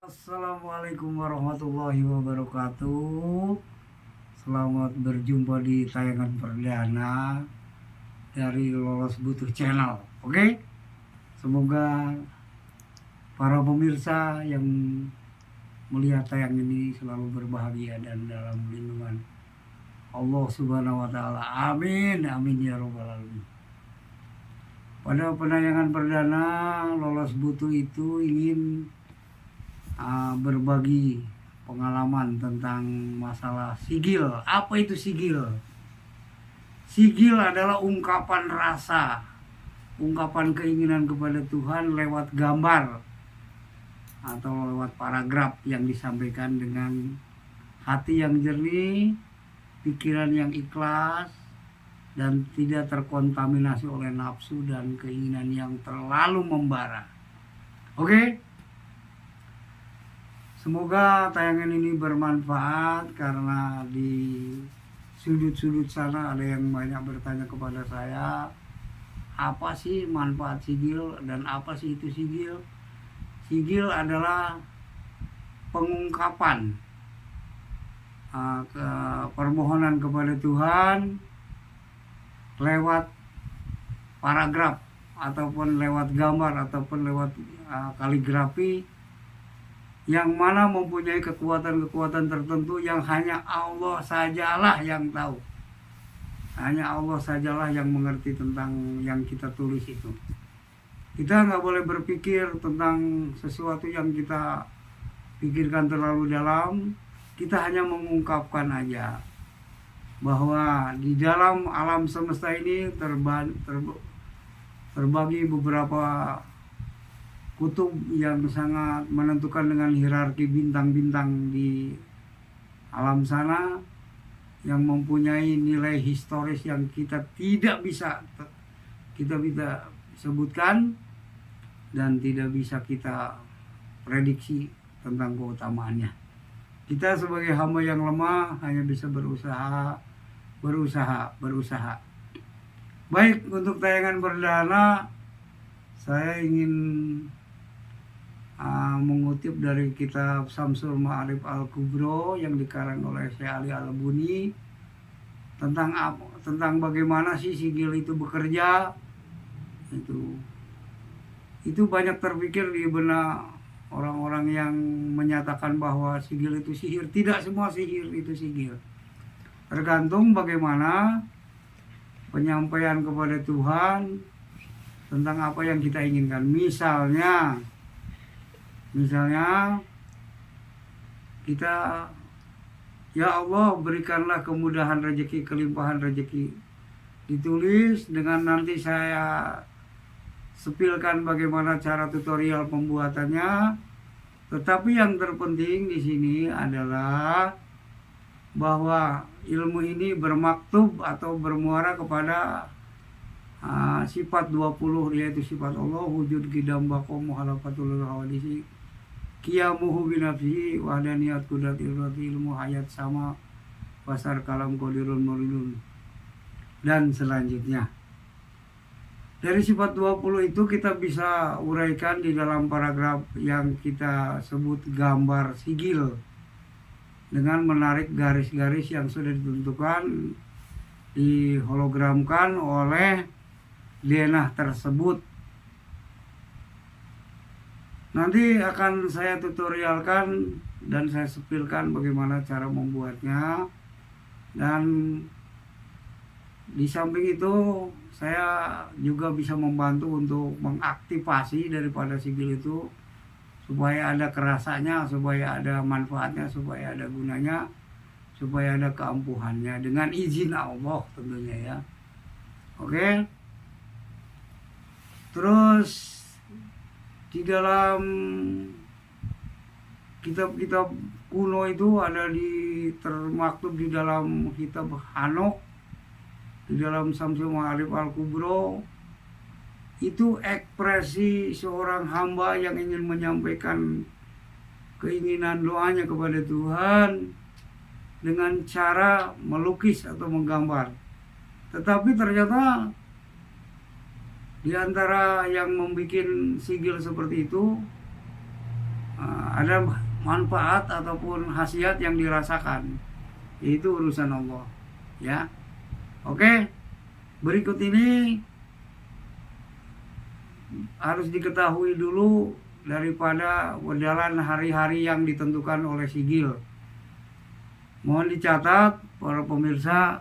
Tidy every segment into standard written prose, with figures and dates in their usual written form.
Assalamualaikum warahmatullahi wabarakatuh. Selamat berjumpa di tayangan perdana dari Lolos Butuh Channel. Oke? Semoga para pemirsa yang melihat tayangan ini selalu berbahagia dan dalam lindungan Allah Subhanahu wa taala. Amin. Amin ya rabbal alamin. Pada penayangan perdana Lolos Butuh itu ingin berbagi pengalaman tentang masalah sigil. Apa itu sigil? Sigil adalah ungkapan rasa, ungkapan keinginan kepada Tuhan lewat gambar atau lewat paragraf yang disampaikan dengan hati yang jernih, pikiran yang ikhlas, dan tidak terkontaminasi oleh nafsu dan keinginan yang terlalu membara. Oke? Semoga tayangan ini bermanfaat karena di sudut-sudut sana ada yang banyak bertanya kepada saya, apa sih manfaat sigil dan apa sih itu sigil? Sigil adalah pengungkapan permohonan kepada Tuhan lewat paragraf ataupun lewat gambar ataupun lewat kaligrafi yang mana mempunyai kekuatan-kekuatan tertentu yang hanya Allah sajalah yang tahu. Hanya Allah sajalah yang mengerti tentang yang kita tulis itu. Kita nggak boleh berpikir tentang sesuatu yang kita pikirkan terlalu dalam. Kita hanya mengungkapkan aja bahwa di dalam alam semesta ini terbagi beberapa kutub yang sangat menentukan dengan hierarki bintang-bintang di alam sana yang mempunyai nilai historis yang kita tidak bisa sebutkan dan tidak bisa kita prediksi tentang keutamaannya. Kita sebagai hamba yang lemah hanya bisa berusaha. Baik, untuk tayangan perdana saya ingin mengutip dari kitab Syamsul Ma'arif Al-Kubro yang dikarang oleh Syekh Ali Al-Buni tentang bagaimana sih sigil itu bekerja. Itu banyak terpikir di benak orang-orang yang menyatakan bahwa sigil itu sihir. Tidak semua sihir itu sigil. Tergantung bagaimana penyampaian kepada Tuhan tentang apa yang kita inginkan. Misalnya kita, ya Allah berikanlah kemudahan rezeki, kelimpahan rezeki. Ditulis dengan nanti saya sepilkan bagaimana cara tutorial pembuatannya. Tetapi yang terpenting di sini adalah bahwa ilmu ini bermaktub atau bermuara kepada sifat 20, yaitu sifat Allah, wujud qidam baqa muhalafatul hawadisi, qiyamuhu binafsihi, wahdaniyat qudrat irrati, ilmu hayat sama, basar kalam qadirun muridun, dan selanjutnya. Dari sifat 20 itu kita bisa uraikan di dalam paragraf yang kita sebut gambar sigil dengan menarik garis-garis yang sudah ditentukan, dihologramkan oleh denah tersebut. Nanti akan saya tutorialkan dan saya sepilkan bagaimana cara membuatnya. Dan di samping itu saya juga bisa membantu untuk mengaktifasi daripada sigil itu supaya ada kerasanya, supaya ada manfaatnya, supaya ada gunanya, supaya ada keampuhannya dengan izin Allah tentunya ya. Oke. Terus di dalam kitab-kitab kuno itu ada termaktub di dalam kitab Hanok, di dalam Syamsul Ma'arif Al-Kubro, itu ekspresi seorang hamba yang ingin menyampaikan keinginan doanya kepada Tuhan dengan cara melukis atau menggambar. Tetapi ternyata di antara yang membuat sigil seperti itu ada manfaat ataupun khasiat yang dirasakan. Itu urusan Allah, ya. Oke, berikut ini harus diketahui dulu daripada berjalan hari-hari yang ditentukan oleh sigil. Mohon dicatat para pemirsa,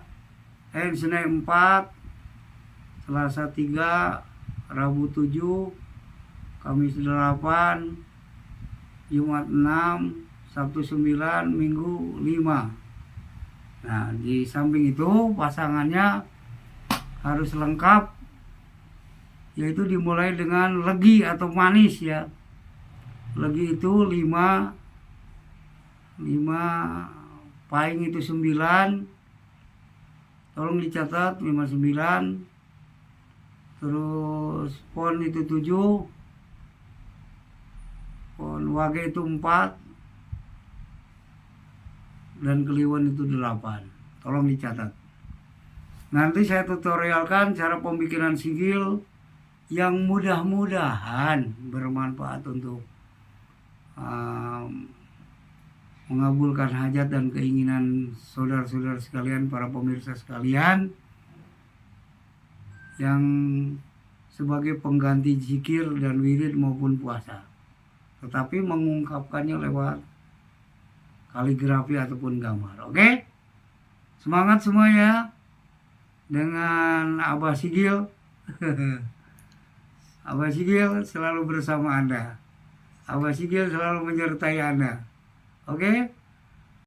Senin 4, Selasa 3, Rabu 7, Kamis 8, Jumat 6, Sabtu 9, Minggu 5. Nah, di samping itu pasangannya harus lengkap, yaitu dimulai dengan legi atau manis, ya. Legi itu 5, paing itu 9, tolong dicatat 59, terus pon itu 7, pon wage itu 4, dan kliwon itu 8. Tolong dicatat. Nanti saya tutorialkan cara pembikinan sigil yang mudah-mudahan bermanfaat untuk mengabulkan hajat dan keinginan saudara-saudara sekalian, para pemirsa sekalian, yang sebagai pengganti zikir dan wirid maupun puasa, tetapi mengungkapkannya lewat kaligrafi ataupun gambar. Oke? Semangat semuanya dengan Abah Sigil. Abah Sigil selalu bersama Anda. Abah Sigil selalu menyertai Anda. Oke?